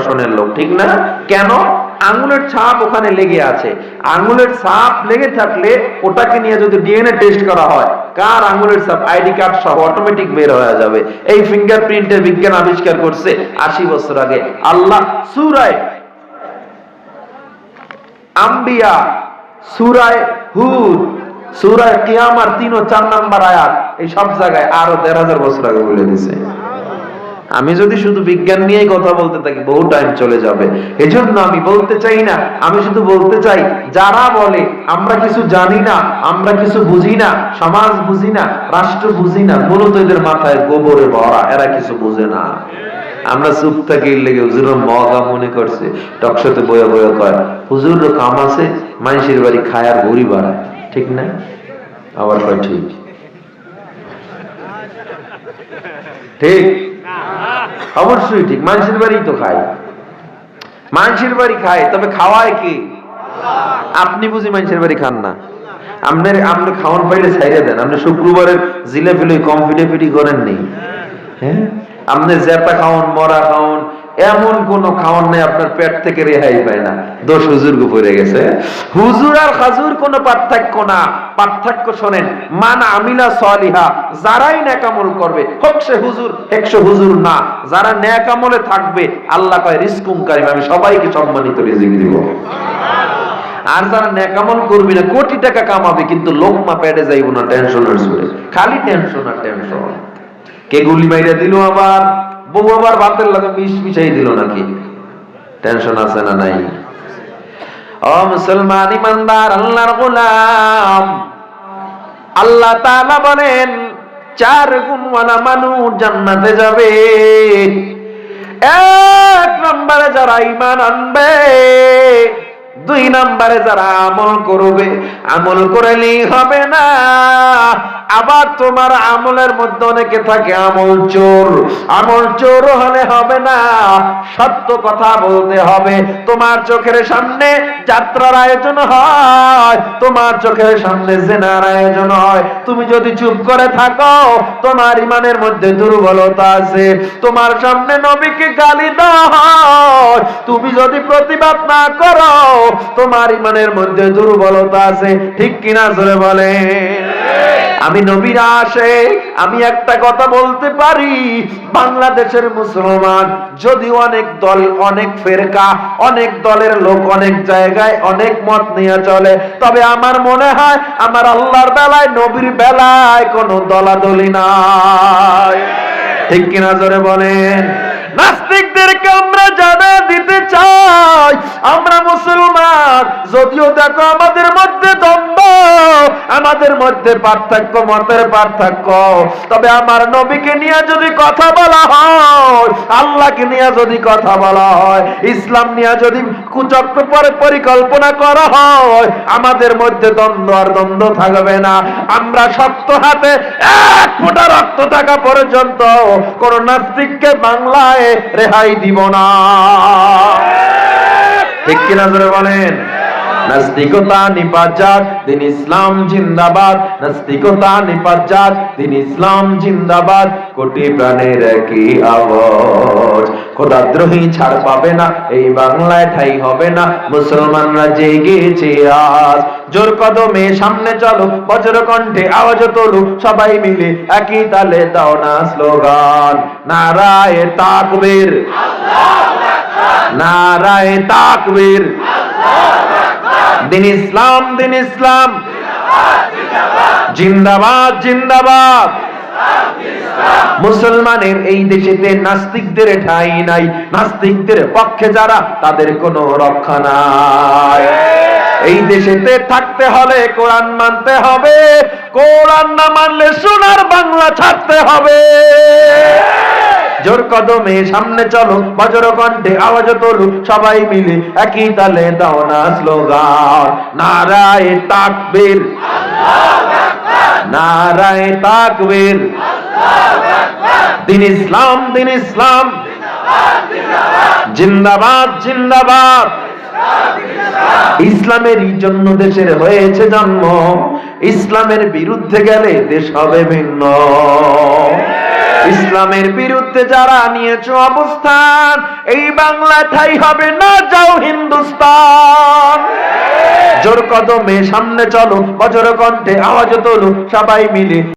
প্রশাসনের লোক, ঠিক না? কেন? আঙ্গুলের ছাপ ওখানে লেগে আছে। আঙ্গুলের ছাপ লেগে থাকলে ওটাকে নিয়ে যদি ডিএনএ টেস্ট করা হয়, কার আঙ্গুলের ছাপ, আইডি কার্ড সহ অটোমেটিক বের হয়ে যাবে। এই ফিঙ্গারপ্রিন্টের বিজ্ঞান আবিষ্কার করছে 80 বছর আগে। আল্লাহ সূরায়ে আম্বিয়া, সূরায়ে হুদ, সূরায়ে কিয়ামার 3 ও 4 নাম্বার আয়াত, এই সব জায়গায় আরো 1,500 বছর আগে বলে দিয়েছে। আমি যদি শুধু বিজ্ঞান নিয়েই কথা বলতে থাকি বহু টাইম চলে যাবে। এজন্য আমি বলতে চাই না, আমি শুধু বলতে চাই যারা বলে আমরা কিছু জানি না, আমরা কিছু বুঝি না, সমাজ বুঝি না, রাষ্ট্র বুঝি না, মূলত এদের মাথায় গোবরে ভরা, এরা কিছু বুঝে না। আমরা চুপ থাকি লেগে হুজুর মগা মনে করছে, টকশোতে বয়া বয়া কয় হুজুর কাম আছে, মানুষের বাড়ি খায় আর ভুড়ি বাড়ায়, ঠিক না? আবার কয় ঠিক ঠিক অবশ্যই ঠিক, মানুষের বাড়ি তো খায়, মানুষের বাড়ি খায়, তবে খাওয়ায় কি? আপনি বুঝি মানুষের বাড়ি খান না? আপনি খাওয়ান পাইলে ছাইড়ে দেন। আপনি শুক্রবারের জিলাপি লই কম ফিটাফিটি করেন নেই, হ্যাঁ? আপনি জেপা খাওয়ান, মরা খাওয়ান, এমন কোন খাওয়ান নাই আপনার পেট থেকে রেহাই পায় না। দোষ হুজুর পড়ে গেছে। হুজুর আর খাজুর কোনো পার্থক্য না। পার্থক্য শোনেন, মান আমিলা সালিহা, যারাই নেক আমল করবে, হোক সে হুজুর হোক সে হুজুর না, যারা নেক আমলে থাকবে আল্লাহ কয় রিজকুম কারীম, আমি সবাইকে সম্মানিত রিজিক দিব। আর যারা নেক আমল করবে না, কোটি টাকা কামাবে কিন্তু লোকমা পেটে যাইব না, টেনশনের সুরে, খালি টেনশন আর টেনশন। কে গুলি মাইরা দিল, আবার বউ আবার ভাতের লাগে মিশ মিশাই দিল নাকি, টেনশন আছে না নাই? ও মুসলমান ইমানদার আল্লাহর গোলাম, আল্লাহ তাআলা বলেন 4 গুণওয়ালা মানুষ জান্নাতে যাবে। 1 নম্বরে যারা ঈমান আনবে, 2 নম্বরে যারা আমল করবে। আমল করলেই হবে না, আবার তোমার আমলের মধ্যে অনেকে থাকে আমল চোর। আমল চোর হলে হবে না, সত্য কথা বলতে হবে। তোমার চোখের সামনে যাত্রার আয়োজন হয়, তোমার চোখের সামনে জিনার আয়োজন হয়, তুমি যদি চুপ করে থাকো তোমার ঈমানের মধ্যে দুর্বলতা আছে। তোমার সামনে নবীকে গালি দেওয়া হয়, তুমি যদি প্রতিবাদ না করো তোমার ঈমানের মধ্যে দুর্বলতা আছে, ঠিক কিনা জোরে বলেন। আমি নবীর আশিক, আমি একটা কথা বলতে পারি, বাংলাদেশের মুসলমান যদিও অনেক দল, অনেক ফেরকা, অনেক দলের লোক, অনেক জায়গায় অনেক মত নিয়ে চলে, তবে আমার মনে হয় আমার আল্লাহর বেলায়, নবীর বেলায় কোনো দলাদলি নাই, ঠিক কিনা জোরে বলেন। নাস্তিকদেরকে আমরা জানা দিতে চাই আমরা মুসলমান, যদিও দেখো আমাদের মধ্যে দ্বন্দ্ব, আমাদের মধ্যে পার্থক্য, মতের পার্থক্য, তবে আমার নবীকে নিয়ে যদি কথা বলা হয়, আল্লাহকে নিয়ে যদি কথা বলা হয়, ইসলাম নিয়ে যদি কুচক্র পরিকল্পনা করা হয়, আমাদের মধ্যে দ্বন্দ্ব আর দ্বন্দ্ব থাকবে না। আমরা শক্ত হাতে 1 ফোঁটা রক্ত থাকা পর্যন্ত কোন নাস্তিককে বাংলায় রেহাই দিব না, ঠিক কিনা জোরে বলেন। নাস্তিকতা নিপাত যাক, দিন ইসলাম জিন্দাবাদ। নাস্তিকতা নিপাত যাক, দিন ইসলাম জিন্দাবাদ। কোটি প্রাণের একই আওয়াজ, খোদাদ্রোহী ছাড় পাবে না, এই বাংলায় ঠাই হবে না। মুসলমানরা জেগেছে আজ, জোর কদমে সামনে চলো, বজ্র কণ্ঠে আওয়াজ তোলো, সবাই মিলে একই তালে দাও না স্লোগান, নারায়ে তাকবীর, নারায়ে তাকবীর, দিন ইসলাম, দিন ইসলাম, জিন্দাবাদ জিন্দাবাদ। মুসলমানের এই দেশেতে নাস্তিকদের ঠাঁই নাই, নাস্তিকদের পক্ষে যারা তাদের কোনো রক্ষা নাই। এই দেশেতে থাকতে হলে কোরআন মানতে হবে, কোরআন না মানলে সোনার বাংলা ছাড়তে হবে। জোর কদমে সামনে চলো, বজ্র কণ্ঠে আওয়াজ তোলো, সবাই মিলে একই তালে দাও না স্লোগান, নারায়ে তাকবীর, নারায়ে তাকবীর, দিন ইসলাম, দিন ইসলাম, জিন্দাবাদ জিন্দাবাদ। ইসলামের জন্য দেশের হয়েছে জন্ম, ইসলামের বিরুদ্ধে গেলে দেশ হবে ভিন্ন। ইসলামের বিরুদ্ধে যারা নিয়েছো অবস্থান, এই বাংলা ঠাই হবে না, যাও হিন্দুস্তান। জোর কদমে সামনে চলো, বজ্র কণ্ঠে আওয়াজ তোলো, সবাই মিলে